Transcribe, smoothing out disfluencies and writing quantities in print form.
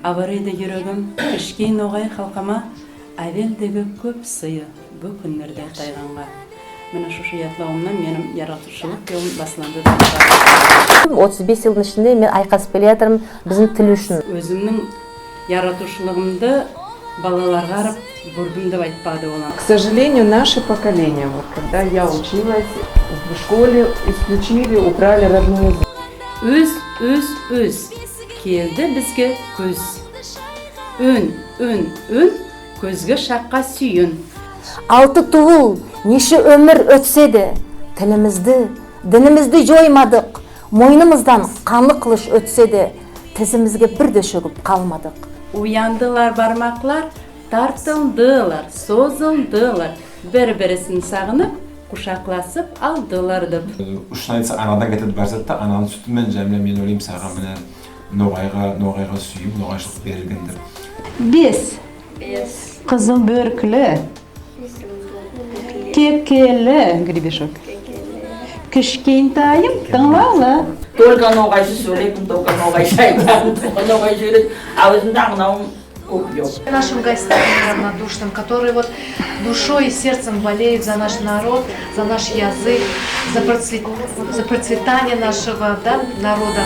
Аварыйды йөрөгім, кішкейін оғай халқама, әвелдегі көп сыйы бұл күнлерде тайғанға. Мені шушы ятлауымнан менің яратушылық жолым басыланды. 35 жылдың ішінде мен айқасып келе жатырмын біздің тіл үшін. Өзімнің яратушылығымды балаларға арып бұрдым деп айтпады олар. К сожалению, наше поколение, вот когда я училась в школе, исключили, убрали родной язык. Өз келді бізге көз. Үн, көзге шаққа сүйін. Алты туыл, неше өмір өтсе де, тілімізді, дінімізді жоймадық. Мойнымыздан қанlı қылыш өтсе де, тізімізге бірде шөгіп қалмадық. Уяндылар бармақлар, тартылдылар, созылдылар. Бір-бірісін сағынып, құшақласып алдылар деп. Ушын айтса, анадан кетеді барсатта, ананың сүтімен жәмле мен өлейм саған міне ноғайға сүйіп, ноғайшылық берілгендір. 5. Қызыл бөркілі. Кекелі, гребешок. Кішкентайым, тыңлалы. Только ноғайшы сөйлейтін, только ноғайшы айтатын, ноғай сөйлейді, аузында мынауым оқиық. Нашим гостям равнодушным, которые вот душой и сердцем болеют за наш народ, за наш язык, за процветание нашего народа.